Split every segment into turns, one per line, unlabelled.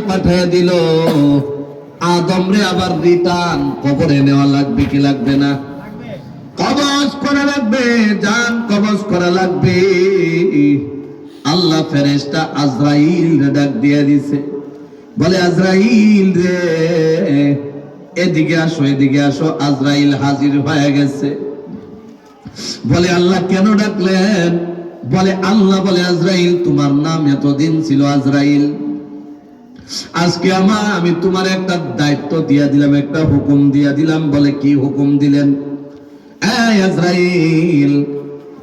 পাঠিয়ে দিল। আদম রে আবার রিটার্ন কবরে নেওয়া লাগবে কি লাগবে না? কবজ করা লাগবে, জান কবজ করা লাগবে। আল্লাহ ফেরেশতা আজরাইল রে ডাক দিয়ে দিছে, বলে আজরাইল রে এদিকে আসো, এদিকে আসো। আজরাইল হাজির হয়ে গেছে। বলে আল্লাহ কেন ডাকলেন? বলে আল্লাহ বলে আজরাইল তোমার নাম এতদিন ছিল আজরাইল, আজকে আমি তোমার একটা দায়িত্ব দিয়া দিলাম, একটা হুকুম দিয়া দিলাম। বলে কি হুকুম দিলেন? এই আজরাইল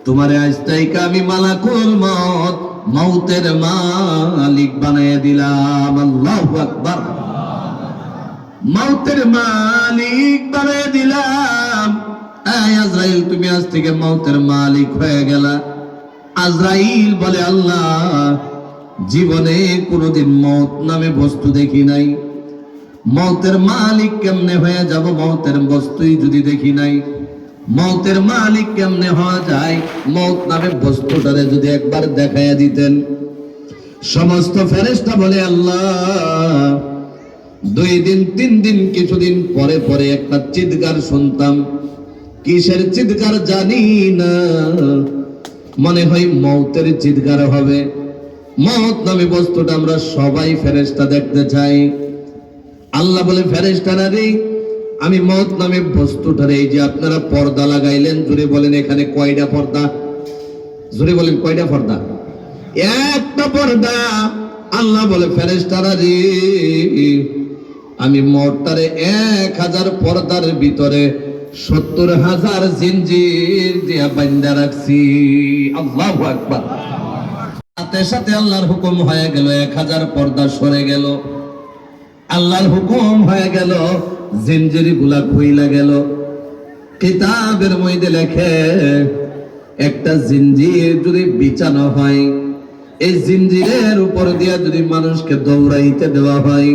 তোমারে আজ থেকে আমি মালাকুল মউত, মউতের মালিক বানিয়ে দিলাম। আল্লাহু আকবার। মউতের মালিক বানিয়ে দিলাম। এই আজরাইল তুমি আজ থেকে মউতের মালিক হয়ে গেলা। আজরাইল বলে আল্লাহ জীবনে কোনোদিন মউত নামে বস্তু দেখি নাই, মউতের মালিক কেমনে হয়ে যাব? মউতের বস্তুই যদি দেখি নাই, মউতের মালিক কেমনে হওয়া যায়? মউত নামে বস্তুটারে যদি একবার দেখাইয়া দিতেন। সমস্ত ফেরেশতা বলে আল্লাহ 2 দিন 3 দিন কিছুদিন পরে পরে একটা চিৎকার শুনতাম। কিসের চিৎকার জানি না, মনে হয় মউতের চিৎকার হবে। মউত নামে বস্তুটা আমরা সবাই ফেরেশতা দেখতে চাই। আল্লাহ বলে ফেরেশতারা রে, আমি মউত নামে বস্তুটারে এই যে আপনারা পর্দা লাগাইলেন, জোরে বলেন এখানে কয়টা পর্দা? জোরে বলেন কয়টা পর্দা? একটা পর্দা। আল্লাহ বলে ফেরেশতারা রে, আমি মউতটারে 1000 পর্দার ভিতরে 70,000 জিনজির দিয়া বাঁধা রাখছি। আল্লাহু আকবার। সাথে সাথে আল্লাহর হুকুম হয়ে গেল, 1000 পর্দা সরে গেল। আল্লাহর হুকুম হয়ে গেল, জিনজিরি গুলা খুইলা গেল। কিতাবের মধ্যে লেখে একটা জিনজির যদি বিছানো হয়, এই জিনজিরের উপর দিয়া যদি মানুষকে দৌড়াইতে দেওয়া হয়,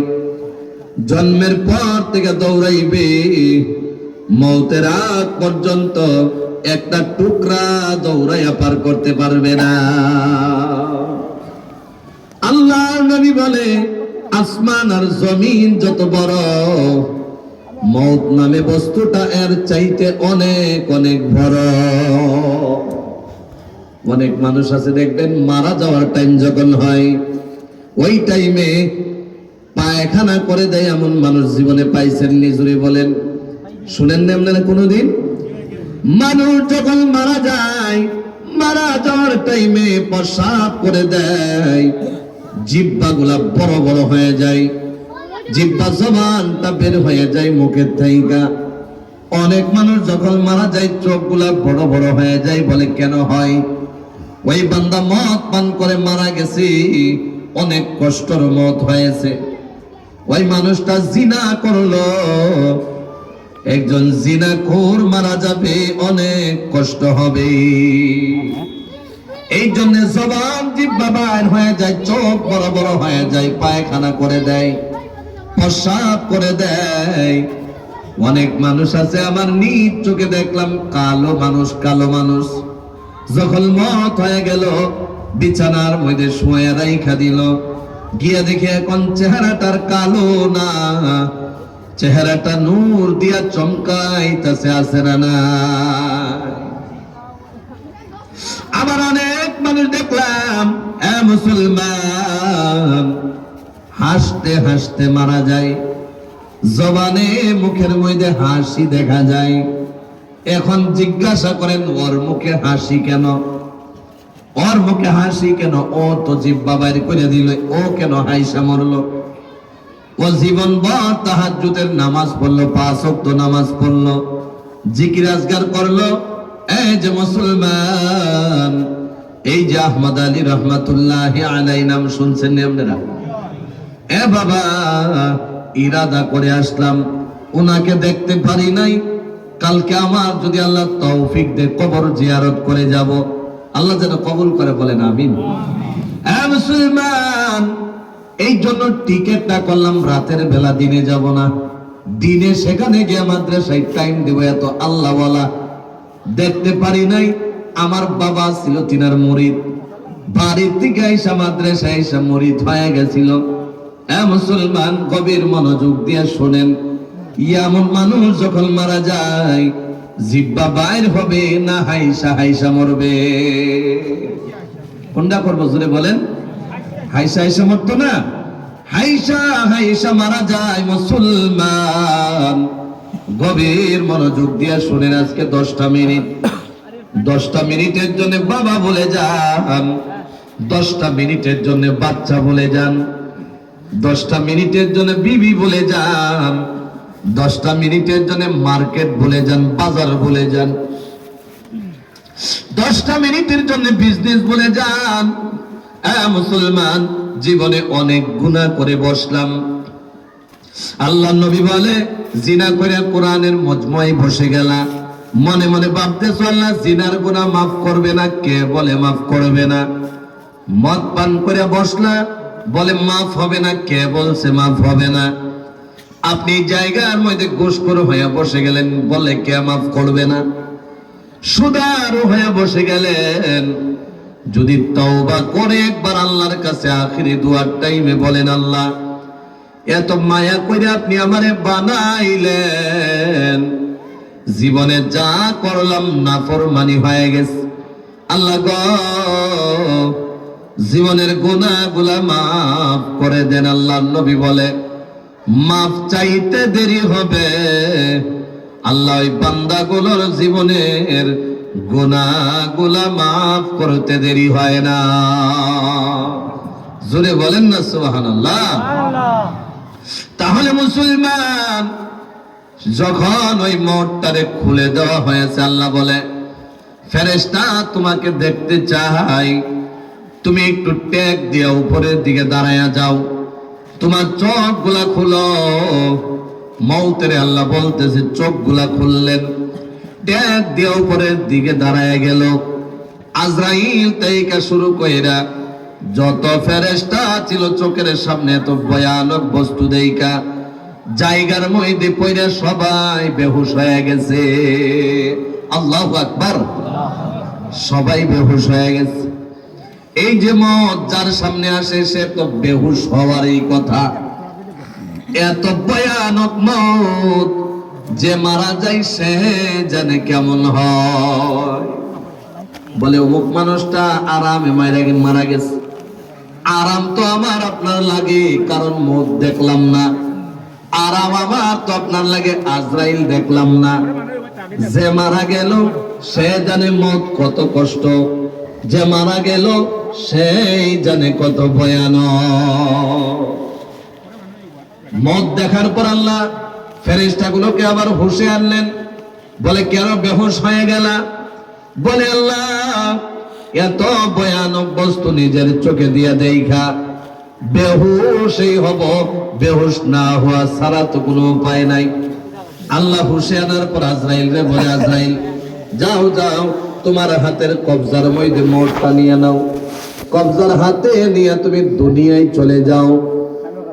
জন্মের পর থেকে দৌড়াইবে, মউতের আগ পর্যন্ত একটা টুকরা দৌড়াইয়া পার করতে পারবে না। আল্লাহর নবী বলে আসমান আর জমিন যত বড়, মউত নামে বস্তুটা এর চাইতে অনেক অনেক বড়। অনেক মানুষ আছে দেখবেন মারা যাওয়ার টাইম যখন হয়, ওই টাইমে পায়খানা করে দেয়। এমন মানুষ জীবনে পাইছেন নিজুরি বলেন? শুনেন না আপনারা কোনোদিন? মানুষ যখন মারা যায়, মারা যাওয়ার টাইমে প্রসাব করে দেয়, জিহ্বা গুলা বড় বড় হয়ে যায়, জিহ্বা জবানটা বের হয়ে যায় মুখের থেকে। অনেক মানুষ যখন মারা যায় চোখ গুলা বড় বড় হয়ে যায়। বলে কেন হয়? ওই বান্দা মদ পান করে মারা গেছে, অনেক কষ্টের মত হয়েছে। ওই মানুষটা জিনা করলো, একজন জিনাখোর মারা যাবে, অনেক কষ্ট হবে। এই জন্য জবান জিহ্বা বাইর হয়ে যায়, চোখ বড় বড় হয়ে যায়, পায়খানা করে দেয়, প্রসাব করে দেয়। অনেক মানুষ আছে আমার নিজ চোখে দেখলাম, কালো মানুষ, কালো মানুষ যখন মত হয়ে গেল, বিছানার মধ্যে শুয়ে রাইখা দিল, গিয়া দেখে এখন চেহারাটার কালো না, চেহারাটা নূর দিয়া চমকাইতেছে, আছে না? আবার অনেক মানুষ দেখলাম মুসলমান হাসতে হাসতে মারা যায়, জবানে মুখের মধ্যে হাসি দেখা যায়। এখন জিজ্ঞাসা করেন ওর মুখে হাসি কেন? ওর মুখে হাসি কেন? ও তো জিহ্বা বাইর করে দিল, ও কেন হাইসা মরলো? ও জীবন ভর তাহাজ্জুদের নামাজ পড়লো, 5 ওয়াক্ত নামাজ পড়লো, জিকির আজগার করলো। এই যে মুসলমান, এই যে আহমদ আলী রহমাতুল্লাহি আলাইহি নাম শুনছেন আপনারা? এ বাবা, ইরাদা করে আসলাম, ওনাকে দেখতে পারি নাই, কালকে আমার যদি আল্লাহ তৌফিক দে কবর জিয়ারত করে যাব। আল্লাহ যেন কবুল করে, বলেন আমিন। এ মুসলমান, এই জন্য টিকেটটা করলাম রাতের বেলা, দিনে যাব না। দিনে সেখানে গিয়ে মাদ্রাসায় টাইম দেব, এত আল্লাহওয়ালা দেখতে পারি নাই। আমার বাবা ছিল তিনার মুরিদ, বাড়ির থেকে আইসা মাদ্রাসায় আইসা মুরিদ হয়ে গেছিল। মুসলমান গভীর মনোযোগ দিয়ে শোনেন, এমন মানুষ যখন মারা যায় জিহ্বা বাইর হবে না হাইসা হাইসা মরবে? কোনটা করবো জোরে বলেন? হাইসা হাইসা মরতো না, হাইসা হাইসা মারা যায় মুসলমান। গভীর মনোযোগ দিয়ে শুনেন, আজকে 10টা মিনিটের জন্য বাবা বলে যান, 10টা মিনিটের জন্য বাচ্চা বলে যান, 10টা মিনিটের জন্য বিবি বলে যান, 10টা মিনিটের জন্য মার্কেট বলে যান, বাজার বলে যান, 10টা মিনিটের জন্য বিজনেস বলে যান। মুসলমান, জীবনে অনেক গুনাহ করে বসলাম। আল্লাহ নবী বলে, জিনা করে কোরআনের মজমুয়ায় বসে গেলা, মনে মনে ভাবতেছ আল্লাহ জিনার গুনাহ মাফ করবে না, কে বলে মাফ করবে না? মদ পান করে বসলা, বলে মাফ হবে না, কে বলছে মাফ হবে না? আপনি জায়গার মধ্যে ঘুষখোর হয়ে বসে গেলেন, বলে কে মাফ করবে না? সুদার হয়ে বসে গেলেন, যদি তওবা করে একবার আল্লাহর কাছে আখিরি দুয়ার টাইমে বলেন, আল্লাহ এত মায়া করে আপনি আমারে বানাইলেন, জীবনে যা করলাম নাফরমানি হয়ে গেছে, আল্লাহ গো জীবনের গুনাহগুলা মাফ করে দেন। আল্লাহ নবী বলে, মাফ চাইতে দেরি হবে, আল্লাহ ওই বান্দাগুলোর জীবনের গুনাহগুলা মাফ করতে দেরি হয় না। জোরে বলেন না সুবহানাল্লাহ। তাহলে মুসলমান, যখন ওই মোটটারে খুলে দেওয়া হয়েছে, আল্লাহ বলে, ফেরেশতা তোমাকে দেখতে চাই, তুমি একটু ট্যাগ দিয়ে উপরের দিকে দাঁড়ায়া যাও, তোমার চোখগুলা খুলো। মৌতের আল্লাহ বলতেছে, চোখগুলা খুললেন, ট্যাগ দিয়ে উপরের দিকে দাঁড়ায় গেল। আজরাইল তাইকা শুরু কইরা যত ফেরেশতা ছিল চোখের সামনে এত ভয়ানক বস্তু দেইকা জায়গার মধ্যে পড়ে সবাই বেহুশ হয়ে গেছে। আল্লাহু আকবার, সবাই বেহুশ হয়ে গেছে। এই যে মত যার সামনে আসে সে তো বেহুশ হওয়ারই কথা। এত ভয়ানক মত, যে মারা যায় সে জানে কেমন হয়। বলে অমুক মানুষটা আরামে মারা গেছে। আরাম তো আমার আপনার লাগে, কারণ মত দেখলাম না। আরাম আমার তো আপনার লাগে, আজরাইল দেখলাম না। যে মারা গেল সে জানে মত কত কষ্ট, যে মারা গেল সেই জানে কত ভয়ানক। মত দেখার পর আল্লাহ ফেরেশতাগুলোকে আবার হুঁশে আনলেন। বলে, কেন বেহুশ হয়ে গেলা? বলে, আল্লাহ এত ভয়ানক বস্তু নিজের চোখে দিয়া দেখা বেহুশই হব, বেহুশ না হওয়া ছাড়া তো কোনো উপায় নাই। আল্লাহ হুঁশে আনার পর আজরাইল রে বলে, আজরাইল যাও যাও, তোমার হাতের কবজার মধ্যে মোটটা নিয়ে নাও, কবজার হাতে নিয়ে তুমি দুনিয়ায় চলে যাও।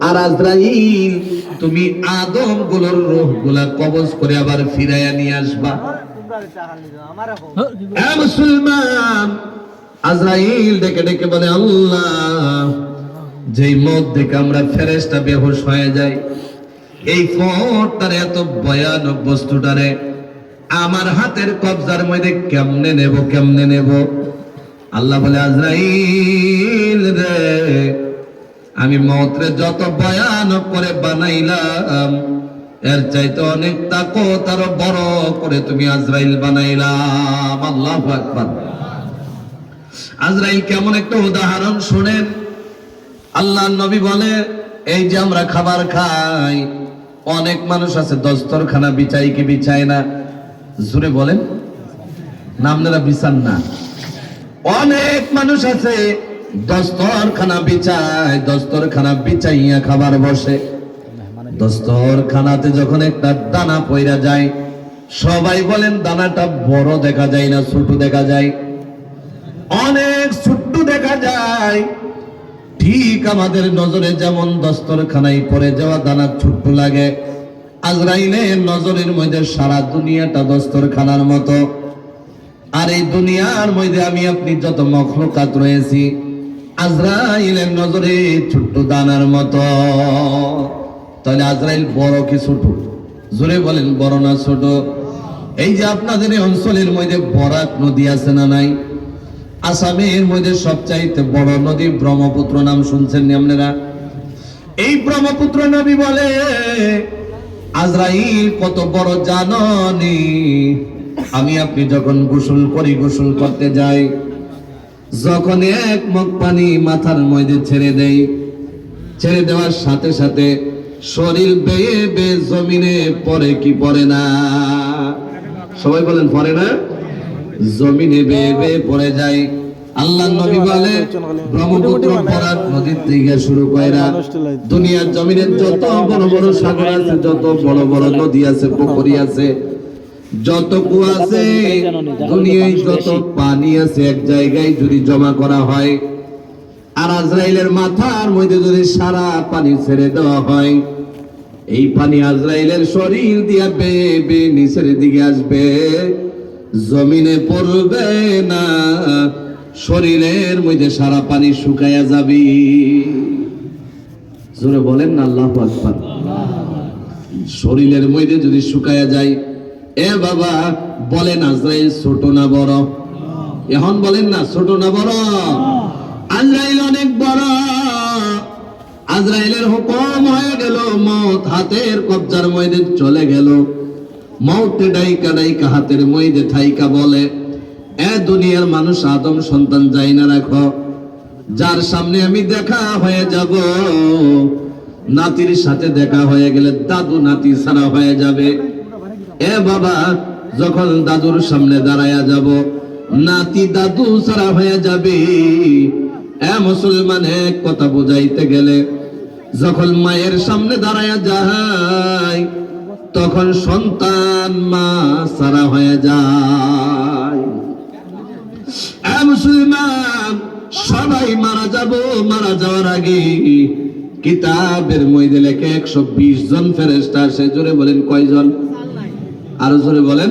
আর আজরাইল তুমি আদম গুলোর রূহ গুলা কবজ করে আবার ফিরাইয়া নিয়ে আসবা। মুসলমান, আজরাইল ডেকে ডেকে বলে, আল্লাহ যেই মত দেখে আমরা ফেরেশতা বেহুশ হয়ে যাই, এই ফোঁটারে এত ভয়ানক বস্তুটারে আমার হাতের কবজার মধ্যে কেমনে নেব, কেমনে নেব? আল্লাহ বলে, আজরাইল রে, আমি মওতরে যত ভয়ানক করে বানাইলাম, এর চাইতে অনেক তাকত আরো বড় করে তুমি আজরাইল বানাইলাম। আল্লাহু আকবার। আজরাইল কেমন একটা উদাহরণ শুনেন। আল্লাহ নবী বলে, এই যে আমরা খাবার খাই, অনেক মানুষ আছে দস্তরখানা বিছাই কি বিছায় না? জোরে বলেন না, আপনারা বিছান না? অনেক মানুষ আছে দস্তরখানা বিছায়, দস্তরখানা বিছাইয়া খাবার বসে। দস্তরখানাতে যখন একটা দানা পইরা যায়, সবাই বলেন দানাটা বড় দেখা যায় না ছোট দেখা যায়? অনেক ছোট্ট দেখা যায়। ঠিক আমাদের নজরে যেমন দস্তরখানায় পড়ে যাওয়া দানা ছোট্ট লাগে, আজরাইলের নজরের মধ্যে সারা দুনিয়াটা দস্তরখানার মতো। আর এই দুনিয়ার মধ্যে আমি আপনি যত মখলুকাত রয়েছি, আজরাইলের নজরে ছোট্ট দানার মতো। তাহলে আজরাইল বড় কি ছোট? জোরে বলেন, বড় না ছোট? এই যে আপনাদের এই অঞ্চলের মধ্যে বরাক নদী আছে না নাই? আসামের মধ্যে সবচাইতে বড় নদী ব্রহ্মপুত্র, নাম শুনছেন নি আপনারা? এই ব্রহ্মপুত্র নদী বলে আজরাইল কত বড় জানেন? আমি আপনি যখন গোসল করতে যাই, যখন এক মগ পানি মাথার মধ্যে ছেড়ে দেই, ছেড়ে দেওয়ার সাথে সাথে শরীর বেয়ে বেয়ে জমিনে পড়ে কি পড়ে না? সবাই বলেন পড়ে না? জমিনে বেয়ে বেয়ে পড়ে যায়। আল্লাহ নবী বলে ব্রহ্মপুত্র বরাক নদীর থেকে শুরু কইরা দুনিয়ার জমিনের যত বড় বড় সাগর আছে, যত বড় বড় নদী আছে, পুকুরি আছে, যত কুয়া আছে, দুনিয়ায় যত পানি আছে, এক জায়গায় যদি জমা করা হয় আর আজরাইলের মাথার মধ্যে যদি সারা পানি ছেড়ে দেওয়া হয়, এই পানি আজরাইলের শরীর দিয়া বেয়ে বেয়ে নিচের দিকে আসবে, জমিনে পড়বে না, শরীরের মধ্যে সারা পানি শুকায়া যাবে। জোরে বলেন না আল্লাহু আকবার। শরীরের মধ্যে যদি শুকায়া যায়, এ বাবা বলেন আজরাইল ছোট না বড়? এখন বলেন না ছোট না বড়? আজরাইল অনেক বড়। আজরাইলের হুকুম হয়ে গেল, মওত হাতের কবজার মধ্যে চলে গেল। মওতে ডাইকা ডাইকা হাতের মধ্যে থাইকা বলে, এ দুনিয়ার মানুষ, আদম সন্তান যাই না রাখো, যার সামনে আমি দেখা হয়ে যাব, নাতির সাথে দেখা হয়ে গেলে দাদু নাতি ছাড়া হয়ে যাবে। এ বাবা, যখন দাদুর সামনে দাঁড়ায়া যাব, নাতি দাদু ছাড়া হয়ে যাবে। এ মুসলমান, এক কথা বুঝাইতে গেলে যখন মায়ের সামনে দাঁড়ায়া যায়, তখন সন্তান মা ছাড়া হয়ে যায়। এ মুসলমান, সবাই মারা যাব। মারা যাওয়ার আগে কিতাবের মধ্যে লেখে 120 জন ফেরেশতা আসে। জোরে বলেন কয়জন? আরো জোরে বলেন।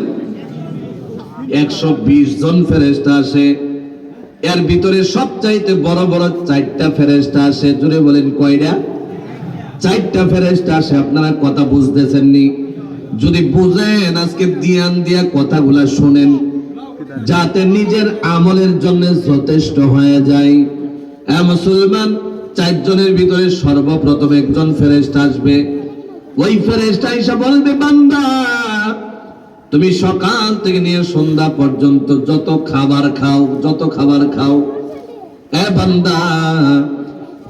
120 জন ফেরেশতা আসে। এর ভিতরে সবচাইতে বড় বড় 4টা ফেরেশতা আসে। জোরে বলেন কয়টা? 4টা ফেরেশতা আসে। আপনারা কথা বুঝতেছেন নি? যদি বুঝেন, আজকে ধ্যান দিয়া কথাগুলা শুনেন, যাতে নিজের আমলের জন্য যথেষ্ট হয়ে যায়। এ মুসলমান, 4 জনের ভিতরে সর্বপ্রথম একজন ফেরেশতা আসবে। ওই ফেরেশতা এসে বলবে, বান্দা, তুমি সকাল থেকে নিয়ে সন্ধ্যা পর্যন্ত যত খাবার খাও, এ বান্দা,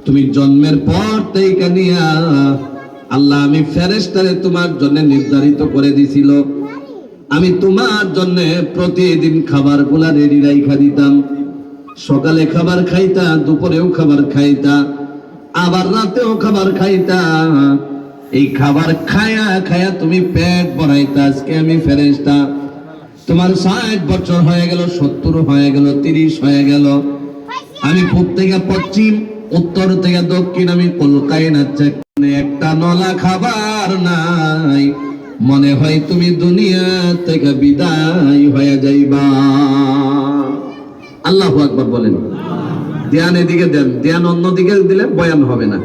তুমি জন্মের পর থেকে নিয়া আল্লাহ আমি ফেরেশতারে তোমার জন্য নির্ধারিত করে দিছিল। আমি তোমার জন্য প্রতিদিন খাবারগুলা রেডি রাইখা দিতাম। সকালে খাবার খাইতা, দুপুরেও খাবার খাইতা, আবার রাতেও খাবার খাইতা। এই খাবার খায়া খায়া তুমি পেট ভরাইতা। আজকে আমি ফেরেশতা, তোমার 60 বছর হয়ে গেল, 70 হয়ে গেল, 30 হয়ে গেল। আমি পূব থেকে পশ্চিম, উত্তর থেকে দক্ষিণ, আমি কলকাই নাচ্ছে, একটা নলা খাবার নাই। মনে হয় তুমি দুনিয়া থেকে বিদায় হয়ে যাইবা। আল্লাহু আকবার বলেন। ধ্যান এদিকে দেন, ধ্যান অন্যদিকে দিলে বয়ান হবে না।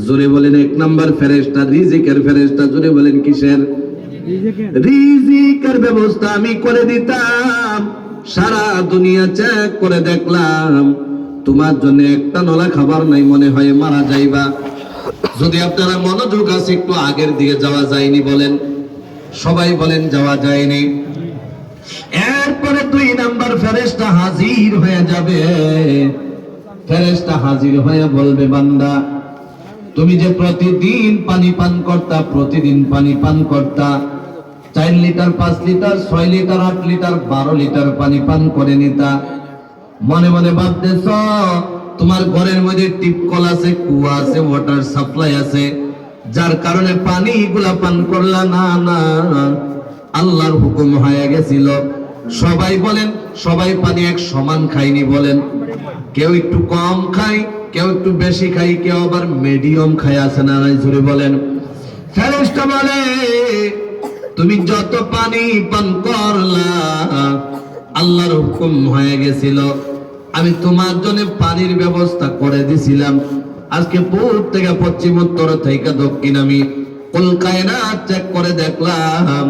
জোরে বলেন 1 নাম্বার ফেরেশতা রিজিকের ফেরেশতা। জোরে বলেন কিসের? রিজিকের ব্যবস্থা আমি করে দিতাম। সারা দুনিয়া চেক করে দেখলাম, তোমার জন্য একটা নলা খাবার নাই, মনে হয় মারা যাইবা। যদি আপনারা মনোযোগ আছে, একটু আগের দিকে যাওয়া যায়নি বলেন? সবাই বলেন যাওয়া যায়নি। এরপরে 2 নাম্বার ফেরেশতা হাজির হয়ে যাবে। ফেরেশতা হাজির হয়ে বলবে, বান্দা, তুমি যে প্রতিদিন পানি পান করতা, 4 litre, 5 litre, 6 litre, 8 litre, 12 litre পানি পান করে নিতা। মনে মনে ভাবতেছ তোমার ঘরের মধ্যে টিপকল আছে, কুয়া আছে, ওয়াটার সাপ্লাই আছে, যার কারণে পানি গুলা পান করলা না। না, আল্লাহর হুকুম হয়ে গেছিল। সবাই বলেন, সবাই পানি এক সমান খায়নি বলেন। কেউ একটু কম খায়, কেউ একটু বেশি খায়, কেউ আবার মিডিয়াম খায়, আছে না নাই? জোরে বলেন। ফেরেশতা বলে, তুমি যত পানি পান করলা, আল্লাহর হুকুম হয়ে গেছিল, আমি তোমার জন্য পানির ব্যবস্থা করে দিছিলাম। আজকে পূর্ব থেকে পশ্চিম, উত্তর থেকে দক্ষিণ আমি কুল কায়নাত চেক করে দেখলাম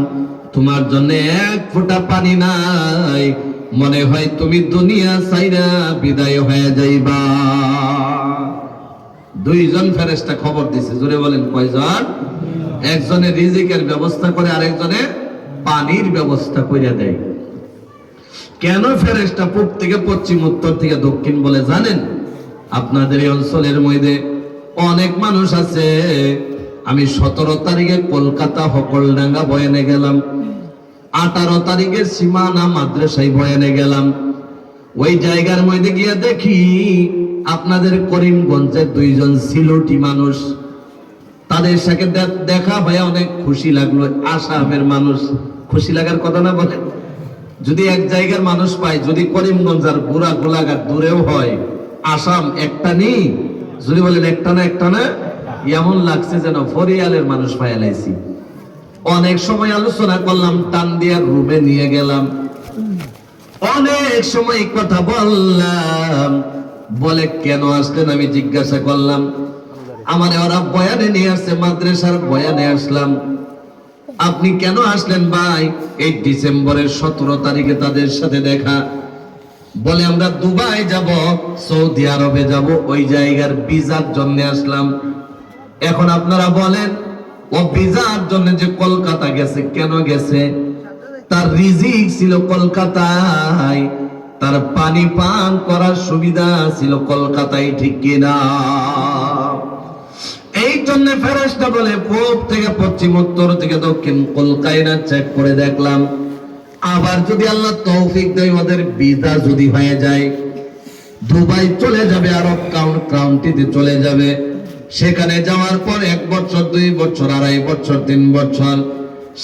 তোমার জন্য এক ফোঁটা পানি নাই। মনে হয় তুমি দুনিয়া ছাইরা বিদায় হয়ে যাইবা। দুইজন ফেরেশতা খবর দিছে। জোরে বলেন কয়জন? একজনে রিজিকের ব্যবস্থা করে, আরেকজনে পানির ব্যবস্থা করে দেয়। কেন ফেরেশতা পূর্ব থেকে পশ্চিম, উত্তর থেকে দক্ষিণ বলে জানেন? আপনাদের এই অঞ্চলের মধ্যে অনেক মানুষ আছে। আমি 17 তারিখে কলকাতা হকলডাঙ্গা বয়ানে গেলাম, 18 তারিখে সীমানা মাদ্রাসায় বয়ানে গেলাম। ওই জায়গার মধ্যে গিয়ে দেখি আপনাদের করিমগঞ্জের দুইজন সিলেটি মানুষ, তাদের সাথে দেখা ভাই অনেক খুশি লাগলো। আসামের মানুষ, খুশি লাগার কথা না বলে? যদি এক জায়গার মানুষ পাই, যদি করিমগঞ্জ আর বুড়া গোলাঘাট দূরেও হয়, আসাম একটা নেই, যদি বলেন একটা না একটা না, এমন লাগছে যেন ফরিয়ালের মানুষ পাইলাইছি। অনেক সময় আলোচনা করলাম, টান দিয়ে রুমে নিয়ে গেলাম, অনেক সময় কথা বললাম। বলে কেন আসলেন? আমি জিজ্ঞাসা করলাম। আমার ওরা বয়ানে নিয়ে আসছে, মাদ্রাসার বয়ানে আসলাম। আপনি কেন আসলেন ভাই? এই ডিসেম্বরের 17 তারিখে তাদের সাথে দেখা। বলে আমরা দুবাই যাব, সৌদি আরবে যাব, ওই জায়গার ভিসার জন্য আসলাম। এখন আপনারা বলেন, ও ভিসার জন্য যে কলকাতা গেছে, কেন গেছে? তার রিজিক ছিল কলকাতায়, তার পানি পান করার সুবিধা ছিল কলকাতায়, ঠিক কিনা? এই জন্য ফেরেশতা বলে পূর্ব থেকে পশ্চিম, উত্তর থেকে দক্ষিণ কলকাতা চেক করে দেখলাম। আবার যদি আল্লাহ তৌফিক দেয়, ওদের ভিসা যদি হয়ে যায়, দুবাই চলে যাবে, আরব কাউন্টিতে চলে যাবে। সেখানে যাওয়ার পর 1 বছর, 2 বছর, 2.5 বছর, 3 বছর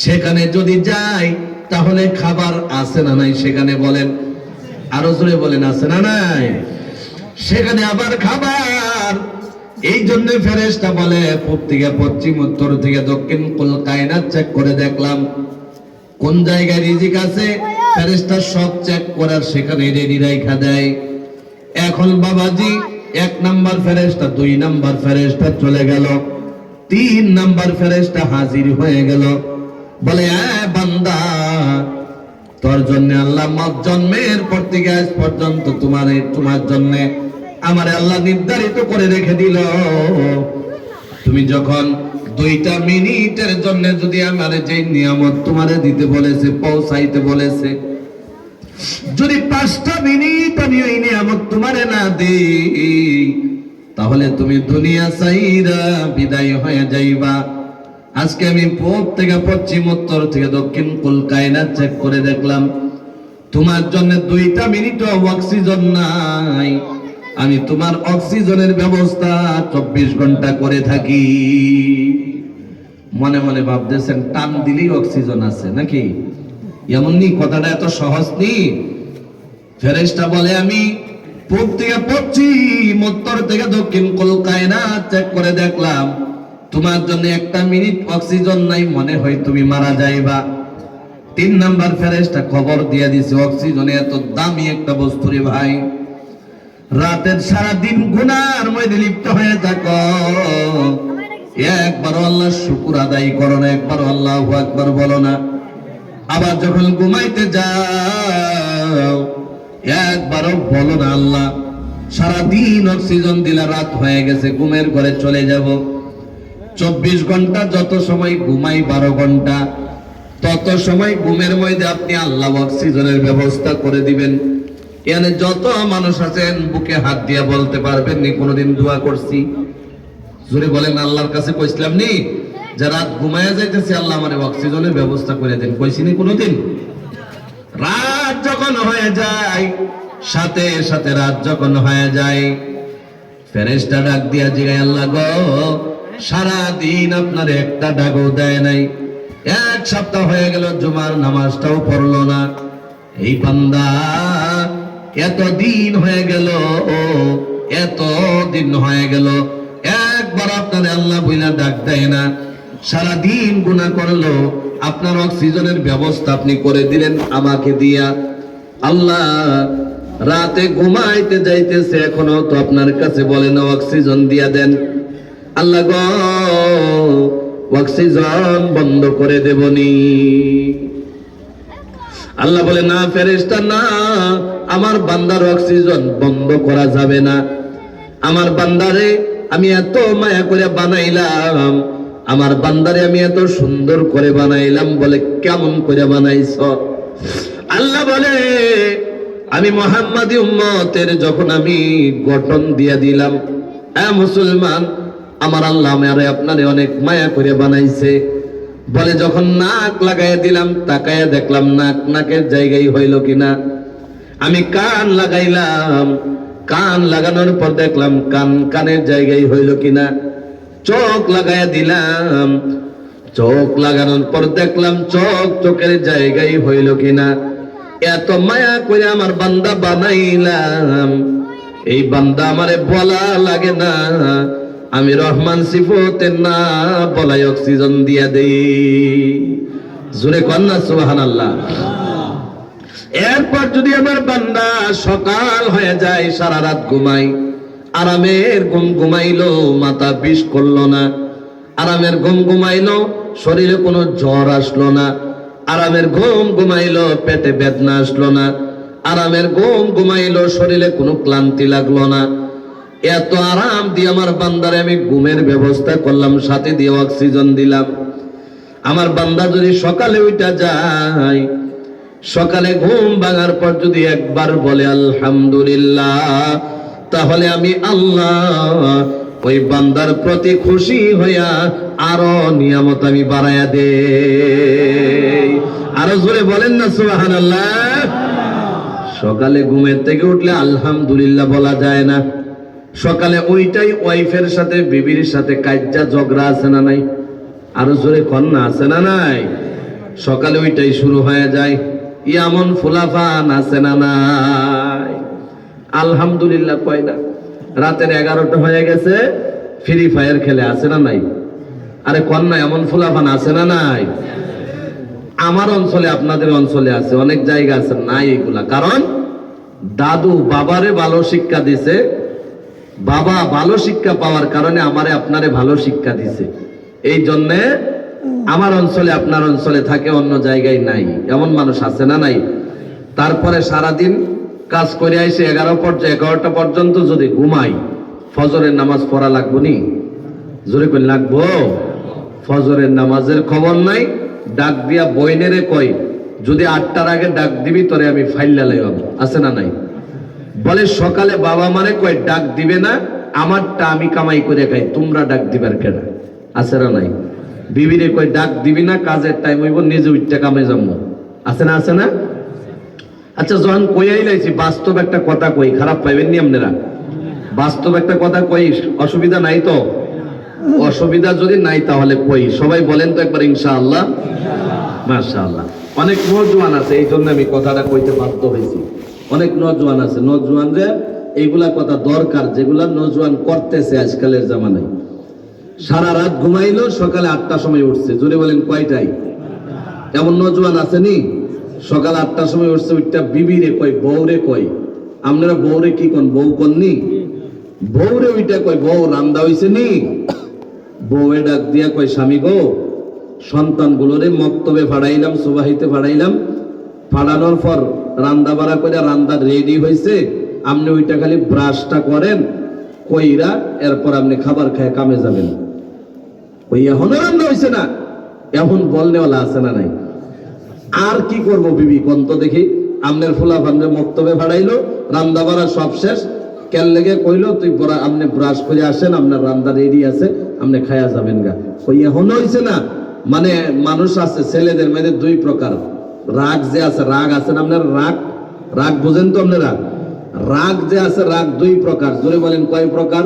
সেখানে যদি যাই, তাহলে খাবার আছে না নাই? সেখানে বলেন, আরো জোরে বলেন, আছে না নাই? সেখানে আবার খাবার। এই জন্য ফেরেশতা বলে পূর্ব থেকে পশ্চিম, উত্তর থেকে দক্ষিণ কুল কায়নাত চেক করে দেখলাম কোন জায়গায় রিজিক আছে। ফেরেশতা সব চেক করার সেখানে রেডি রাখা দেয়। এখন বাবাজি 1 নাম্বার ফেরেশতা, 2 নাম্বার ফেরেশতা চলে গেল, 3 নাম্বার ফেরেশতা হাজির হয়ে গেল। বলে বান্দা, তোর জন্য আল্লাহ জন্মের পর থেকে আজ পর্যন্ত তোমার জন্য আমার আল্লাহ নির্ধারিত করে রেখে দিল। তুমি যখন 2টা মিনিটের জন্য যদি আমার যে নিয়ামত তোমারে দিতে বলেছে, পৌঁছাইতে বলেছে, যদি 5টা মিনিট আমি ওই নিয়ামত তোমারে না দিই, তাহলে তুমি দুনিয়া ছাইরা বিদায় হয়ে যাইবা। আজকে আমি পূর্ব থেকে পশ্চিম, উত্তর থেকে দক্ষিণ কুল কায়নাত চেক করে দেখলাম তোমার জন্য 2টা মিনিটও অক্সিজেন নাই। আমি তোমার অক্সিজেনের ব্যবস্থা 24 ঘন্টা করে থাকি। মনে মনে ভাবতেছেন টান দিলেই অক্সিজেন আছে নাকি? এমনি কথাটা এত সহজ নি। ফেরেশতা বলে আমি পূর্ব থেকে পশ্চিম, উত্তর থেকে দক্ষিণ কুল কায়নাত চেক করে দেখলাম তোমার জন্য 1টা মিনিট অক্সিজেন নাই, মনে হয় তুমি মারা যাইবা। 3 নাম্বার ফেরেশতা খবর দিয়ে দিছে, অক্সিজেন এত দামি একটা বস্তু রে ভাই, রাতের সারা দিন গুনার মধ্যে লিপ্ত হয়ে থাকো, একবার আল্লাহ শুকর আদায় করো না, একবার আল্লাহু আকবার বলো না। আবার যখন ঘুমাইতে যাও, একবারও বলো না আল্লাহ সারা দিন অক্সিজেন দিলা, রাত হয়ে গেছে, ঘুমের ঘরে চলে যাব। 24 ঘন্টা যত সময় ঘুমাই, 12 ঘন্টা, তত সময় ঘুমের মধ্যে আপনি আল্লাহ অক্সিজেনের ব্যবস্থা করে দিবেন। এখানে যত মানুষ আছেন বুকে হাত দিয়ে বলতে পারবেন নি কোনোদিন দোয়া করছি? জোরে বলেন, আল্লাহর কাছে কইছিলাম নি যে রাত ঘুমায়া যাইতেছে, আল্লাহ মানে অক্সিজেনের ব্যবস্থা করে দেন? কইছি নি কোনোদিন? রাত যখন হয়ে যায়, সাথে সাথে রাত যখন হয়ে যায়, ফেরেশতা ডাক দিয়া জিগায়, আল্লাহ গো, সারা দিন আপনার একটা ডাকও দেয় নাই, 1 সপ্তাহ হয়ে গেল জুমার নামাজটাও পড়লো না। এই বান্দা এত দিন হয়ে গেল, এত দিন হয়ে গেল, একবার আপনার আল্লাহ বইলা ডাক দেয় না, সারা দিন গুনাহ করলো, আপনার অক্সিজেনের ব্যবস্থা আপনি করে দিলেন আমাকে দিয়া। আল্লাহ রাতে ঘুমাইতে যাইতেছে, এখনো তো আপনার কাছে বলেন অক্সিজেন দিয়া দেন। আল্লাহ গো, অক্সিজেন বন্ধ করে দেবনি। আল্লাহ বলে না ফেরেশতা না, আমার বান্দার অক্সিজেন বন্ধ করা যাবে না। আমার বান্দারে আমি এত মায়া করে বানাইলাম, আমার বান্দারে আমি এত সুন্দর করে বানাইলাম। বলে কেমন করে বানাইছ? আল্লাহ বলে আমি মুহাম্মাদি উম্মতের যখন আমি গঠন দিয়ে দিলাম, মুসলমান, আমার আল্লাহ আমারে আপনারে অনেক মায়া করে বানাইছে। বলে যখন নাক লাগাইয়া দিলাম, তাকাইয়া দেখলাম নাক নাকের জায়গায় হইল কিনা। আমি কান লাগাইলাম, কান লাগানোর পর দেখলাম কান কানের জায়গায় হইল কিনা। চোখ লাগাইয়া দিলাম, চোখ লাগানোর পর দেখলাম চোখ চোখের জায়গায় হইল কিনা। এত মায়া করে আমার বান্দা বানাইলাম, এই বান্দা আমারে বলা লাগে না, আমি রহমান সিফতের না বলাই অক্সিজেন দিয়া দেই। জোরে কন্যা সুবহানাল্লাহ। এরপর যদি আমার বান্দা সকাল হয়ে যায়, সারা রাত ঘুমাই, আরামের ঘুম ঘুমাইলো, মাথা বিষ করলো না, আরামের ঘুম ঘুমাইলো, শরীরে কোনো জ্বর আসলো না, আরামের ঘুম ঘুমাইলো, পেটে বেদনা আসলো না, আরামের ঘুম ঘুমাইলো, শরীরে কোনো ক্লান্তি লাগলো না। এত আরাম দিয়ে আমার বান্দারে আমি ঘুমের ব্যবস্থা করলাম, সাথে দিয়ে অক্সিজেন দিলাম। আমার বান্দা যদি সকালে উঠা যায়, সকালে ঘুম ভাঙার পর যদি একবার বলে আলহামদুলিল্লাহ, তাহলে আমি আল্লাহ ওই বান্দার প্রতি খুশি হইয়া আরো নিয়ামত আমি বাড়াইয়া দে। আরো জোরে বলেন না সুবহানাল্লাহ। সকালে ঘুমের থেকে উঠলে আলহামদুলিল্লাহ বলা যায় না। সকালে ওইটাই ওয়াইফের সাথে, বিবির সাথে কাজ্জা ঝগড়া আছে না নাই? আরো জোরে কন্যা আছে না নাই? সকালে ওইটাই শুরু হয়ে যায়। এমন ফুলাফান আছে না নাই? আলহামদুলিল্লাহ কয় না। রাতের 11টা হয়ে গেছে, ফ্রি ফায়ার খেলে, আছে না নাই? আরে কন্যা এমন ফুলাফান আছে না নাই? আমার অঞ্চলে, আপনাদের অঞ্চলে আছে, অনেক জায়গা আছে নাই এগুলা। কারণ দাদু বাবারে ভালো শিক্ষা দিছে, বাবা ভালো শিক্ষা পাওয়ার কারণে আমারে আপনারে ভালো শিক্ষা দিছে। এই জন্যে আমার অঞ্চলে আপনার অঞ্চলে থাকে, অন্য জায়গায় নাই। এমন মানুষ আছে না নাই? তারপরে সারাদিন কাজ করে আইসে 11টা পর্যন্ত যদি ঘুমাই, ফজরের নামাজ পড়া লাগবো নি? জোরে করে লাগবো। ফজরের নামাজের খবর নাই, ডাক দিয়া বইনেরে কই যদি 8টার আগে ডাক দিবি তোরে আমি ফাইল্লা লাইব, আছে না নাই? বলে সকালে বাবা মানে কই ডাক দিবে না, আমারটা আমি কামাই করে খাই, তোমরা ডাক দিবার কেডা, আছে না নাই? বিবিরে কই ডাক দিবি না, কাজের টাইম হইব, নিজে উঠতে কামে যাবো, আছে না? আছে না? আচ্ছা যখন কইয়াই লাইছি, বাস্তব একটা কথা কই, খারাপ পাইবেন নি আপনারা? বাস্তব একটা কথা কই, অসুবিধা নাই তো? অসুবিধা যদি নাই তাহলে কই, সবাই বলেন তো একবার ইনশাআল্লাহ। মাশাআল্লাহ। অনেক নওজোয়ান আছে, এই জন্য আমি কথাটা কইতে বাধ্য হয়েছি। অনেক নওজোয়ান আছে, নওজোয়ানদের এইগুলা কথা দরকার, যেগুলা নওজোয়ান করতেছে আজকালের জামানায়। সারা রাত ঘুমাইলো, সকালে 8টার সময় উঠছে। জোরে বলেন কয়টায়? এমন নওজোয়ান আসেনি? সকাল 8টার সময় উঠছে, উঠটা বিবিরে কই, বউরে কই। আপনারা বউরে কি কোন, বউ কোননি? বউরে ওইটা কই, বউ রান্দা হইছে নি? বউয়ে ডাক দিয়া কই, স্বামী গো, সন্তানগুলোরে মক্তবে ফাড়াইলাম, সুবাহিতে ফাড়াইলাম, ফাড়ানোর পর রান্দা বাড়া করে রান্দা রেডি হয়েছে, আপনি ওইটা খালি ব্রাশটা করেন কইরা, এরপর আপনি খাবার খায় কামে যাবেন। ওই এখনো রান্না হয়েছে না, এখন বলনেওয়ালা আছে না নাই? আর কি করব বিবি কোন তো দেখি? আমনের ফুলা ফান্ডে মক্তবে ফাড়াইলো, রান্দা বাড়া সব শেষ, কেন লেগে কইলো তুই আপনি ব্রাশ করে আসেন, আপনার রান্দা রেডি আছে, আপনি খায়া যাবেন গা। ওই এখনো হয়েছে না। মানে মানুষ আছে, ছেলেদের মেয়েদের দুই প্রকার। রাগ যে আছে, রাগ আছে না আপনার? রাগ, রাগ বুঝেন তো আপনারা? রাগ যে আছে, রাগ দুই প্রকার। জোরে বলেন কয় প্রকার?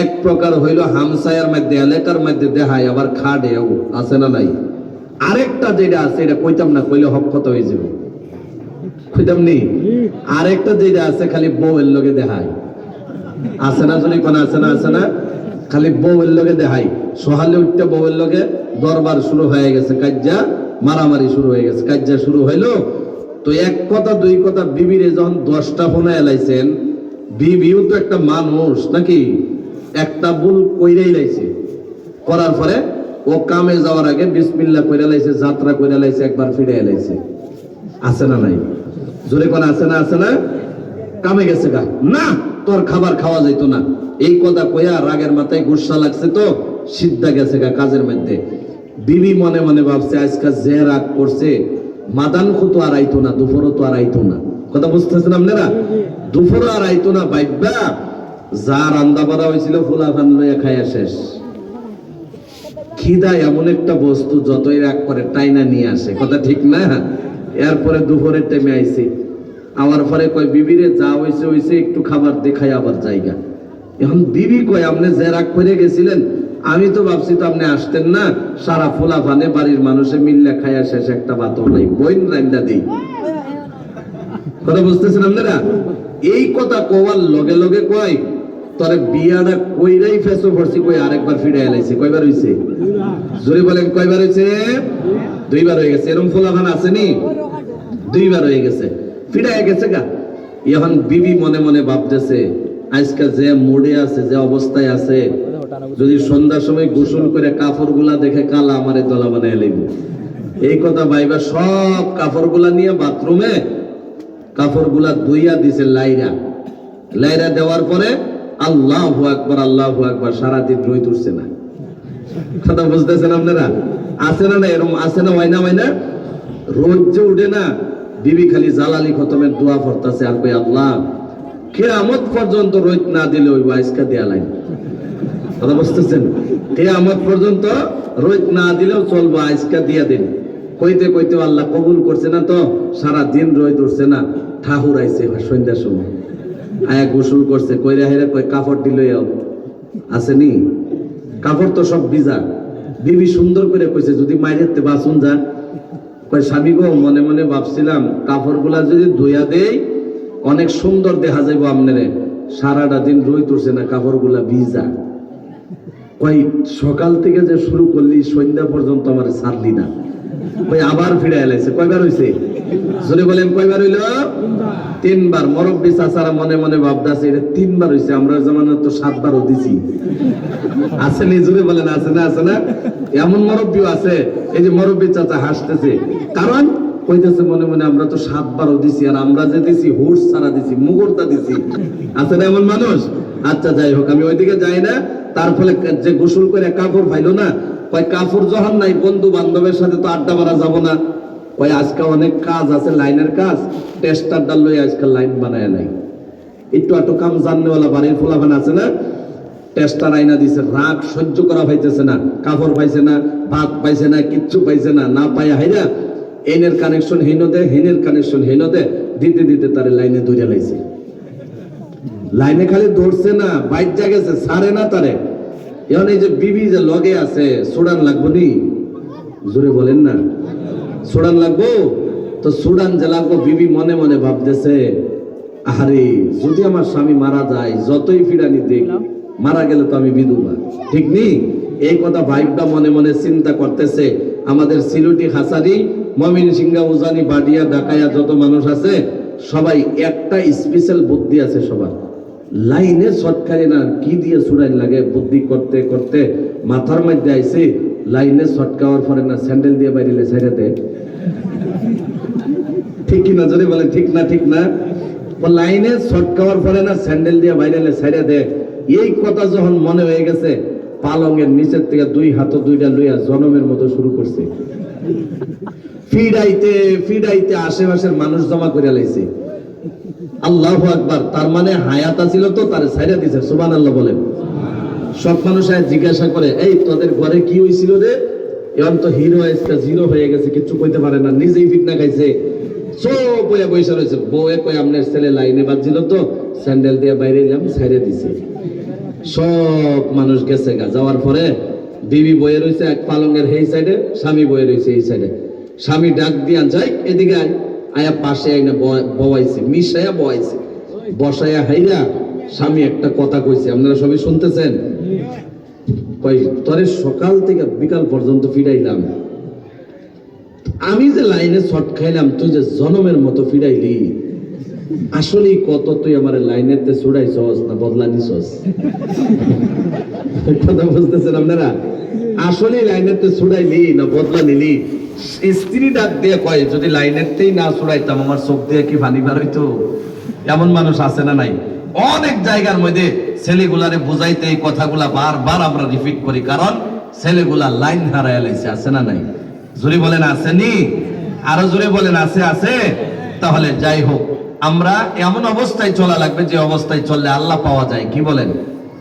এক প্রকার হইল হামসায়ার মধ্যে, এলাকার মধ্যে দেখায়, আবার খাড়েও, আছে না নাই? আরেকটা যেটা আছে, এটা কইতাম না, কইলে হক কথা হয়ে যাবে, কইতাম নি। আরেকটা যেটা আছে, খালি বউয়ের লগে দেখায়, আছে না? যদি কোন আছে না? আছে না? খালি বউয়ের লগে দেখাই, সহালে উঠতে বউয়ের লগে দরবার শুরু হয়ে গেছে, কাজ্জা মারামারি শুরু হয়ে গেছে। কাজ্জা শুরু হইলো, তো এক কথা দুই কথা বিবিরে যখন 10টা ফোনে এলাইছেন, বিবিও তো একটা মানুষ নাকি, একটা ভুল কইরাই লাইছে, করার পরে ও কামে যাওয়ার আগে বিসমিল্লাহ কইরা লাইছে, যাত্রা কইরা লাইছে, একবার ফিরে এলাইছে। আছে না নাই? জোরে কোন আছে না? আছে না? কামে গেছে গা, না তোর খাবার খাওয়া যাইতো না, এই কথা কইয়া রাগের মাথায় গুসা লাগছে তো সিদ্ধা গেছে গা কাজের মধ্যে। বিবি মনে মনে ভাবছে আজকে যে রাগ করছে, মাদান খুতো আর আইতো না, দুপুরও তো আর আইতো না। কথা বুঝতেছেন আপনারা? দুপুরও আর আইতো না, বাইবা যা রান্দা বাড়া হয়েছিল ফুলা ফান লইয়া খাইয়া শেষ। খিদা এমন একটা বস্তু যতই রাগ করে টাইনা নিয়ে আসে, কথা ঠিক না? এরপরে দুপুরের টাইমে আইছে, আমার পরে কয় বিবিরে যা হইছে হইছে, একটু খাবার দেখাই আবার জায়গা। এখন বিবি কয় আপনি যে রাগ করে গেছিলেন, আমি তো ভাবছি তো আপনি আসতেন না, সারা ফোলা ফানে বাড়ির মানুষে মিললে খাইয়া শেষ, একটা বাতও নাই, বইন রান্দা দেই। কথা বুঝতেছেন আপনারা? এই কথা কোয়ার লগে লগে কয় তোরে বিয়াটা কইরাই ফেসো পড়ছি, কই আরেকবার ফিরে এলাইছে। কয়বার হইছে? জোরে বলেন কয়বার হইছে? 2বার হয়ে গেছে। এরকম ফোলা ফান আসেনি? 2বার হয়ে গেছে, ফিরে গেছে গা। এখন বিবি মনে মনে ভাবতেছে আজকে যে মুডে আছে, যে অবস্থায় আছে, যদি সন্ধ্যার সময় গোসল করে কাপড় গুলা দেখে কালা আমারে দলা বানায় লইব। এই কথা ভাইবা সব কাপড় গুলা নিয়ে বাথরুমে কাপড় গুলা ধুইয়া দিছে লাইরা। লাইরা দেওয়ার পরে আল্লাহু আকবার আল্লাহু আকবার, সারাদিন রই তুলছে না। কথা বুঝতেছেন আপনারা? আছে না? না এরকম আছে না? হয় না? হয় না? রোজ যে উঠে না, বিবি খালি জালালি খতমের দোয়া পড়তাছে আর কই আল্লাহ কিয়ামত পর্যন্ত রোজ না দিলে ওই আজকে দেয়া লাগে। কথা বুঝতেছেন? কিয়ামত পর্যন্ত রোজ না দিলেও চলবো, আজকে দিয়া দিন। কইতে কইতে আল্লাহ কবুল করছে না তো, সারা দিন রোজ উঠছে না। ঠাকুর আইছে সন্ধ্যার সময়, আয়া গোসল করছে, কইরা হেরা কই কাপড় দিল আসেনি, কাপড় তো সব ভিজা। বিবি সুন্দর করে কইছে যদি মাইরেতে বাসুন যা, কই স্বামী গো মনে মনে ভাবছিলাম কাপড় গুলা যদি ধুইয়া দেই অনেক সুন্দর দেখা যাইব আপনারে, সারাটা দিন রই তুলছে না, কাপড় গুলা ভিজা। কই সকাল থেকে যে শুরু করলি সন্ধ্যা পর্যন্ত আমার ছাড়লি না। কই আবার ফিরে এলাইছে। কয়বার হইছে? যদি বলেন কয়বার হইল? 3বার। মুরব্বি চাচারা মনে মনে ভাবদাছে এটা 3বার হইছে, আমরা জামানা তো 7বারও দিছি। আছে নি? জোরে বলেন আছে না? আছে না? এমন মুরব্বিও আছে, এই যে মুরব্বি চাচা হাসতেছে, কারণ কইতেছে মনে মনে আমরা তো 7বারও দিছি, আর আমরা যে দিছি হুড় ছাড়া দিছি, মুগরটা দিছি। আছে না এমন মানুষ? আচ্ছা যাই হোক, আমি ওইদিকে যাই না। তার ফলে যে গোসল করে কাপড় পাইলো না, কয় কাপড় যখন নাই বন্ধু বান্ধবের সাথে তো আড্ডা মারা যাবো না, কয় আজকে অনেক কাজ আছে, লাইনের কাজ, টেস্টারটা লই আজকে লাইন বানায় নাই। একটু একটু কাম জাননেওয়ালা বাড়ির ফোলাফান আছে না, টেস্টার আইনা দিছে, রাগ সহ্য করা পাইতেছে না, কাপড় পাইছে না, ভাত পাইছে না, কিচ্ছু পাইছে না, না পাইয়া হাইরা এনের কানেকশন হেন দে, হেনের কানেকশন হেন দে, দিতে দিতে তারে লাইনে দৌড়ে লাইছে। লাইনে খালি ধরছে না, বাইক যা গেছে, ছাড়ে না তারে। এখন এই যে বিবি যে লগে আছে, সুডান লাগবো নি? জোরে বলেন না, সুডান লাগবো তো? সুডান যে লাগবো, বিবি মনে মনে ভাবতেছে আরে যদি আমার স্বামী মারা যায়, যতই ফিরানি দেখ, মারা গেলে তো আমি বিধবা, ঠিক নি? এই কথা ভাইবটা মনে মনে চিন্তা করতেছে। আমাদের সিলুটি, হাসারি, ময়মনসিংহ, উজানি, বাডিয়া, ঢাকায়া যত মানুষ আছে সবাই একটা স্পেশাল বুদ্ধি আছে সবার। লাইনে শর্টকারি না কি দিয়ে সুরাইন লাগে, বুদ্ধি করতে করতে মাথার মধ্যে আইছে লাইনে শর্টকাওয়ার পরে না স্যান্ডেল দিয়ে বাইরে ছেড়ে দেয়। ঠিক কিনা? যদি বলে ঠিক না? ঠিক না? লাইনে শর্টকাওয়ার পরে না স্যান্ডেল দিয়ে বাইরে ছেড়ে দেয়। এই কথা যখন মনে হয়ে গেছে, পালঙের নিচের থেকে 2 হাত 2টা লইয়া জনমের মতো শুরু করছে, ফিডাইতে ফিডাইতে আশেপাশের মানুষ জমা করে লাইছে। আল্লাহু আকবার। তার মানে হায়াত ছিল তো তারে ছাইড়া দিছে। সুবহানাল্লাহ বলেন। সব মানুষ জিজ্ঞাসা করে এই তোদের ঘরে কি হইছিল রে? এখন তো হিরো আজকে জিরো হয়ে গেছে, কিছু কইতে পারে না, নিজেই ফিটনা খাইছে, সব বইয়া বইসা রয়েছে। বউয়ে কই আপনার ছেলে লাইনে বাজছিল তো স্যান্ডেল দিয়ে বাইরে এলাম, ছাইড়া দিছে। সব মানুষ গেছে গা। যাওয়ার পরে বিবি বইয়ে রয়েছে এক পালঙ্গের এই সাইডে, স্বামী বইয়ে রয়েছে এই সাইডে। স্বামী ডাক দিয়া যাই এদিকে আয়, আয়া পাশে আইনা বওয়াইছে, মিশাইয়া বওয়াইছে, বসাইয়া হাইরা স্বামী একটা কথা কইছে, আপনারা সবাই শুনতেছেন? কই তোরে সকাল থেকে বিকাল পর্যন্ত ফিরাইলাম,
আমি যে লাইনে শর্ট খাইলাম তুই যে জনমের মতো ফিরাইলি, আসলে কত তুই আমার লাইনেতে ছুড়াইছস না বদলা নিছস? কথা বুঝতেছেন আপনারা? আসলে লাইনেতে ছুড়াইলি না বদলা নিলি? স্ত্রী ডাক দিয়ে কয়, যদি লাইনেতেই না ছুড়াইতাম আমার চোখ দিয়ে কি পানি বার হইতো? এমন মানুষ আছে না নাই? অনেক জায়গার মধ্যে ছেলেগুলারে বুঝাইতে এই কথাগুলা বারবার আমরা রিপিট করি, কারণ ছেলেগুলা লাইন হারায় লাইছে। আছে না নাই? জোরে বলেন আসেনি? আরো জোরে বলেন আছে আছে। তাহলে যাই হোক, আমরা এমন অবস্থায় চলা লাগবে যে অবস্থায় চললে আল্লাহ পাওয়া যায়। কি বলেন?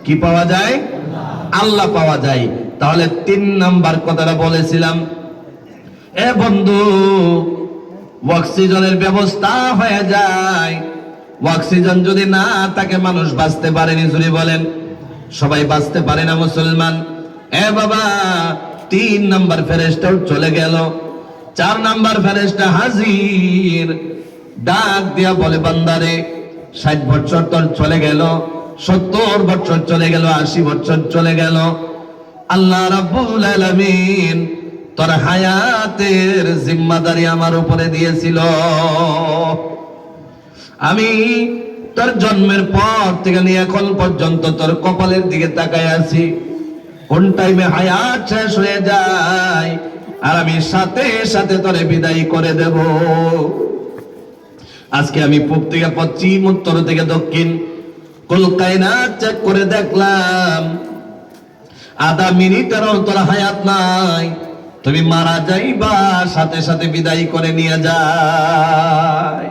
কি পাওয়া যায়? আল্লাহ পাওয়া যায়। তাহলে 3 নাম্বার কথাটা বলেছিলাম, এ বন্ধু, অক্সিজেনের ব্যবস্থা হয়ে যায়। অক্সিজেন যদি না থাকে মানুষ বাঁচতে পারেনি। জোরে বলেন, সবাই বাঁচতে পারে না মুসলমান। এ বাবা, 3 নাম্বার ফেরেশতাও চলে গেল, 4 নাম্বার ফেরেশতা হাজির। ডাক দিয়া বলে, বান্দারে 60 বছর তোর চলে গেল, 70 বছর চলে গেল, 80 বছর চলে গেল। আল্লাহ রাব্বুল আলামিন তোর হায়াতের জিম্মাদারি আমার উপরে দিয়েছিল। আমি তোর জন্মের পর থেকে নিয়ে এখন পর্যন্ত তোর কপালের দিকে তাকায় আছি। কোন টাইমে হায়াত শেষ হয়ে যায় আর আমি সাথে সাথে তোরে বিদায় করে দেব। আজকে আমি পূব থেকে পশ্চিম, উত্তর থেকে দক্ষিণ কুল কায়নাত চেক করে দেখলাম, আধা মিনিটেরও তোর হায়াত নাই। তুমি মারা যাইবা, সাথে সাথে বিদায় করে নিয়ে যায়।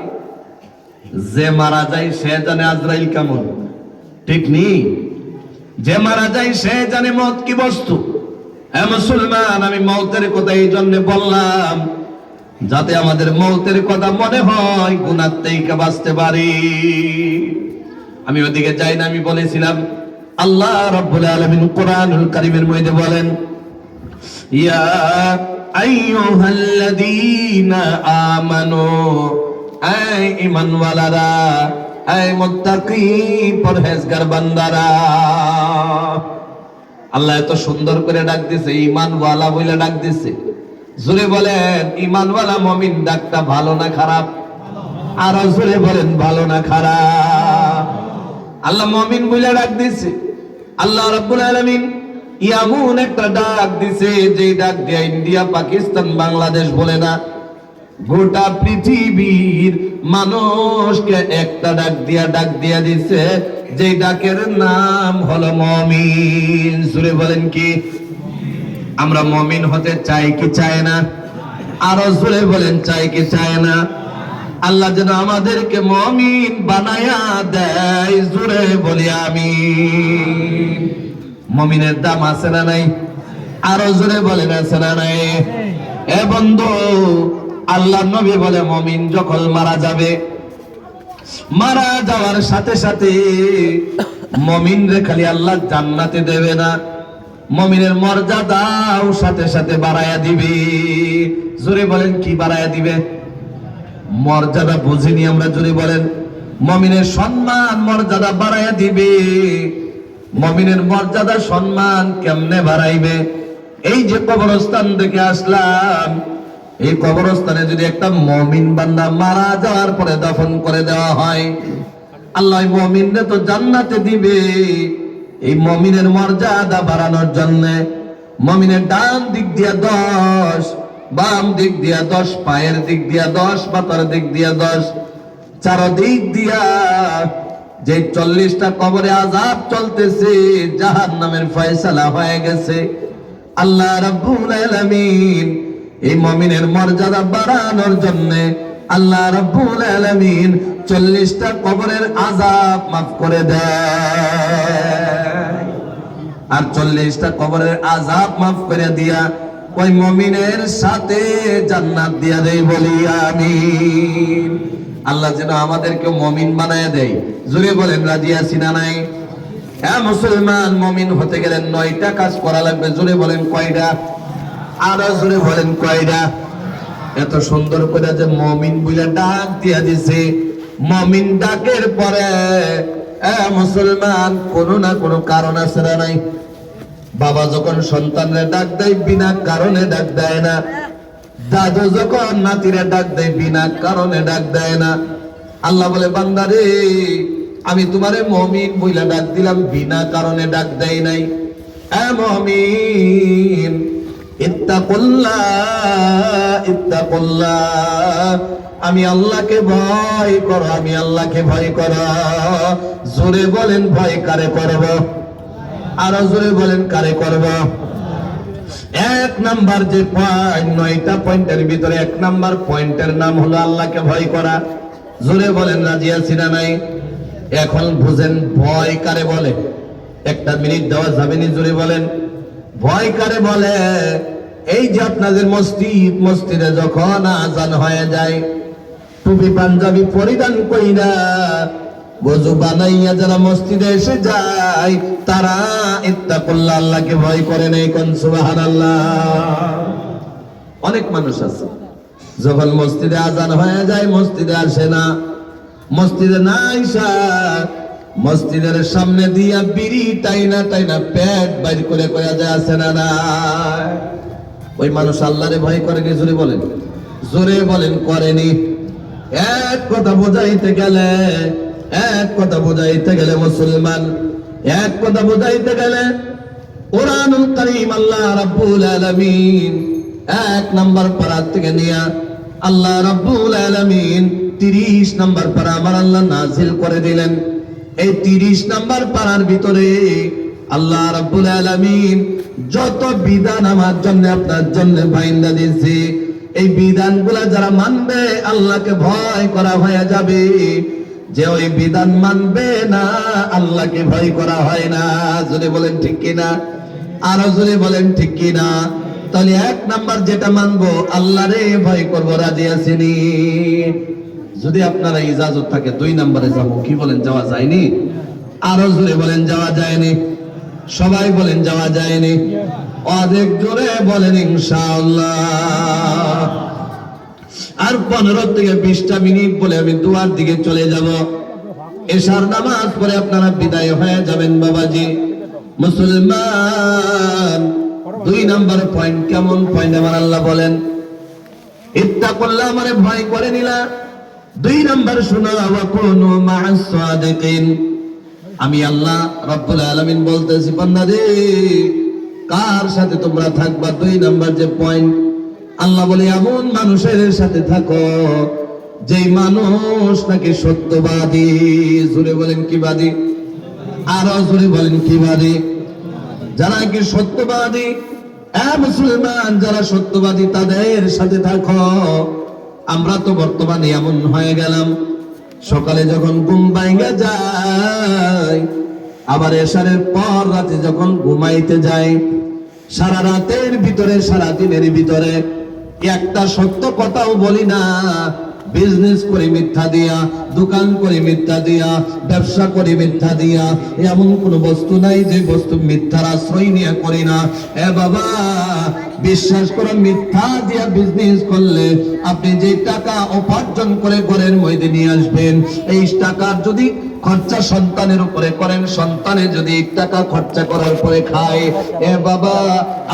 যে মারা যায় সে জানে আজরাইল কেমন, ঠিক নেই? যে মারা যায় সে জানে মওত কি বস্তু। হে মুসলমান, আমি মওতের কথা এই জন্য বললাম যাতে আমাদের মওতের কথা মনে হয়, গুনাহ থেকে বাঁচতে পারি। আমি ওদিকে যাই না, আমি বলেছিলাম আল্লাহ রাব্বুল আলামিন কোরআনুল কারীমের মধ্যে বলেন, ইয়া আইয়ুহাল্লাযীনা আমানু, আই ঈমানওয়ালারা, আই মুত্তাকি পরহেজগার বান্দারা। আল্লাহ এত সুন্দর করে ডাক দিছে, ঈমানওয়ালা বলে ডাক দিছে। জোরে বলেন, ঈমানওয়ালা মুমিন ডাকটা ভালো না খারাপ? আর জোরে বলেন, ভালো না খারাপ? আল্লাহ মুমিন বলে ডাক দিছে। আল্লাহ রাব্বুল আলামিন এমন একটা ডাক দিছে, যে ডাক দিয়ে ইন্ডিয়া, পাকিস্তান, বাংলাদেশ বলে না, গোটা পৃথিবীর মানুষকে একটা ডাক দিয়া দিছে, যে ডাকের নাম হলো মুমিন। জোরে বলেন কি? আমরা মুমিন হতে চাই কি চাই না? আরো জোরে বলেন, চাই কি চাই না? আল্লাহ যেন আমাদেরকে মুমিন বানায়া দেয়। জোরে বলি আমিন। মুমিনের দাম আছে না নাই? আরো জোরে বলেন, আছে না নাই? এ বন্ধু, আল্লাহ নবী বলে, মুমিন যখন মারা যাবে, মারা যাওয়ার সাথে সাথে মুমিনরে খালি আল্লাহ জান্নাতে দেবে না, মুমিনের মর্যাদাও সাথে সাথে বাড়ায়া দিবে। জোরে বলেন, কি বাড়ায়া দিবে? মর্যাদা বুঝিনি আমরা, জোরে বলেন। মুমিনের সম্মান মর্যাদা বাড়ায়া দিবে। মুমিনের মর্যাদা সম্মান কেমনে বাড়াইবে? এই যে কবরস্থান থেকে আসলাম, এই কবরস্থানে যদি একটা মুমিন বান্দা মারা যাওয়ার পরে দাফন করে দেওয়া হয়, আল্লাহ মুমিনরে তো জান্নাতে দিবে। এই মুমিনের মর্যাদা বাড়ানোর জন্য মুমিনের ডান দিক দিয়া 10, বাম দিক দিয়া 10, পায়ের দিক দিয়া 10, মাথার দিক দিয়া 10, চারদিক দিয়া যে 40টা কবরে আযাব চলতেছে, জাহান্নামের ফয়সালা হয়ে গেছে। আল্লাহ রাব্বুল আলামিন এই মুমিনের মর্যাদা বাড়ানোর জন্য আল্লাহ রাব্বুল আলামিন 40টা কবরের আযাব মাফ করে দেয়। আর 40টা কবরের আযাব মাফ করে দিয়া ওই মুমিনের সাথে জান্নাত দিয়া দেয়। বলি আমিন। আল্লাহ যেন আমাদেরকে মুমিন বানায় দেয়। জোরে বলেন, রাজি আছি না নাই? হ্যাঁ মুসলমান, মুমিন হতে গেলে 9টা কাজ করা লাগবে। জোরে বলেন, কয়টা? আরো জোরে বলেন, কয়টা? এত সুন্দর করে যে মুমিন বলে ডাক দিয়া দিছে, মুমিন ডাকের পরে মুসলমান কোনো না কোনো কারণ আছে না নাই? বাবা যখন সন্তানরে ডাক দেয়, বিনা কারণে ডাক দেয় না। দাদু যখন নাতিরে ডাক দেয় বিনা কারণে ডাক দেয় না। আল্লাহ বলে বান্দারে আমি তোমারে মুমিন বইলা ডাক দিলাম, বিনা কারণে ডাক দেই নাই। এ মুমিন ইত্তাকুল্লাহ ইত্তাকুল্লাহ, আমি আল্লাহকে ভয় করো, আমি আল্লাহকে ভয় করো। জোরে বলেন ভয় কারে করব? আরো জোরে বলেন কারে করব? এক নাম্বার যে পয়েন্ট, 9টা পয়েন্টের ভিতরে 1 নাম্বার পয়েন্টের নাম হলো আল্লাহকে ভয় করা। জোরে বলেন রাজি আছি না নাই? এখন বুঝেন ভয় কারে বলে। 1টা মিনিট দেওয়া যাবে নি? জোরে বলেন ভয় কারে বলে? এই যে আপনাদের মসজিদে যখন আজান হয়ে যায়, টুপি পাঞ্জাবি পরিধান কইরা ওযু বানাইয়া যারা মসজিদে এসে যায়, তারা ইত্তাকুল্লাহ আল্লাহকে ভয় করে নাই। কোন সুবহানাল্লাহ। অনেক মানুষ আছে যখন মসজিদে আজান হয়ে যায় মসজিদে আসে না, মসজিদে না আইসা মসজিদের সামনে দিয়া বিড়ি টাইনা টাইনা পেট বাইর করে কয়া যায় আছে না না? ওই মানুষ আল্লাহরে ভয় করেনি? জোরে বলেন, জোরে বলেন করেনি? এক কথা বোঝাইতে গেলে মুসলমান, এক কথা বোঝাইতে গেলে কুরআনুল কারীম আল্লাহ রাব্বুল আলামিন 1 নাম্বার পারা থেকে নিয়া আল্লাহ রাব্বুল আলামিন 30 নাম্বার পারা আমার আল্লাহ নাজিল করে দিলেন। এই 30 নাম্বার পারার ভিতরে আল্লাহ রাব্বুল আলামিন যত বিধান আমার জন্য আপনার জন্য বাইন্দা দিয়েছে, এই বিধানগুলা যারা মানবে আল্লাহকে ভয় করা হয়ে যাবে। যে ওই বিধান মানবে না আল্লাহকে ভয় করা হয় না। জোরে বলেন ঠিক কিনা? আরো জোরে বলেন ঠিক কিনা? তাহলে 1 নাম্বার যেটা মানবো আল্লাহরে ভয় করবো, রাজি আছেনি? যদি আপনারা ইজাজত থাকে 2 নাম্বারে যাবো, কি বলেন যাওয়া যায়নি? আরো জোরে বলেন যাওয়া যায়নি? সবাই বলেন যাওয়া যায়নি? অনেক জোরে বলেন ইনশাআল্লাহ। আর 15 থেকে 20টা মিনিট বলে আমি দুয়ার দিকে চলে যাব। এশার নামাজ পড়ে আপনারা বিদায় হয়ে যাবেন বাবাজি। মুসলমান 2 নাম্বার পয়েন্ট কেমন পয়েন্ট আমার আল্লাহ বলেন? ইত্তাকুল্লাহ মানে ভয় করে নিলা। 2 নাম্বার শোনা ওয়া কুনু মা'আস সাদিকিন। আমি আল্লাহ রাব্বুল আলামিন বলতেছি বান্দারে কার সাথে তোমরা থাকবা? 2 নাম্বার যে পয়েন্ট আল্লাহ বলে এমন মানুষের সাথে থাকো যেই মানুষ নাকি সত্যবাদী। জোরে বলেন কি বাদী? আরো জোরে বলেন কি বাদী? যারা কি সত্যবাদী, মুসলমান যারা সত্যবাদী তাদের সাথে থাকো। আমরা তো বর্তমানে এমন হয়ে গেলাম, সকালে যখন ঘুম ভাঙা যায় আবার এশারের পর রাতে যখন ঘুমাইতে যাই, সারা রাতের ভিতরে সারা দিনের ভিতরে একটা সত্য কথাও বলি না। বিজনেস করে মিথ্যা দিয়া, দোকান করে মিথ্যা দিয়া, ব্যবসা করে মিথ্যা দিয়া, এমন কোন বস্তু নাই যে বস্তু মিথ্যার আশ্রয় নিয়ে করি না। বাবা বিশ্বাস করো, মিথ্যা দিয়া বিজনেস করলে আপনি যে টাকা উপার্জন করে ঘরের মধ্যে নিয়ে আসবেন, এই টাকার যদি খরচা সন্তানের উপরে করেন, সন্তানে যদি 1 টাকা খরচা করার পরে খায়, বাবা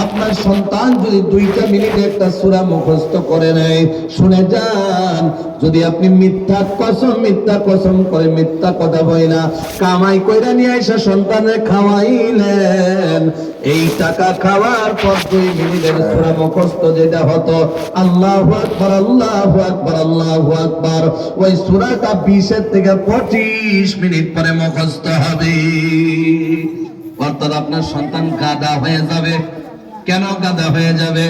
আপনার সন্তান যদি 2টা মিনিটে একটা সূরা মুখস্থ করে নেয়, শুনে যান, যদি আপনি মিথ্যা কসম করে মিথ্যা কথা বইলা কামাই কইরা নিয়ে এসে সন্তানের খাওয়াইলেন, এই টাকা খাওয়ার পর 2 মিনিটের সূরা মুখস্থ যেটা হতো আল্লাহু আকবার আল্লাহু আকবার আল্লাহু আকবার, ওই সূরাটা 20 থেকে 25 মিনিট পরে মুখস্থ হবে। অর্থাৎ আপনার সন্তান গাদা হয়ে যাবে। কেন গাদা হয়ে যাবে?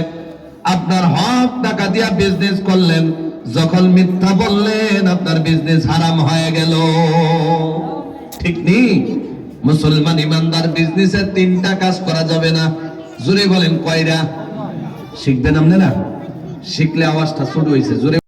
আপনার হক টাকা দিয়া বিজনেস করলেন, যখন মিথ্যা বললেন আপনার বিজনেস হারাম হয়ে গেল। ঠিক নেই? মুসলমান ইমানদার বিজনেসের 3টা কাজ করা যাবে না। জোরে বলেন কয়টা? শিখবেন আপনারা? শিখলে আওয়াজটা ছোট হয়েছে। জোরে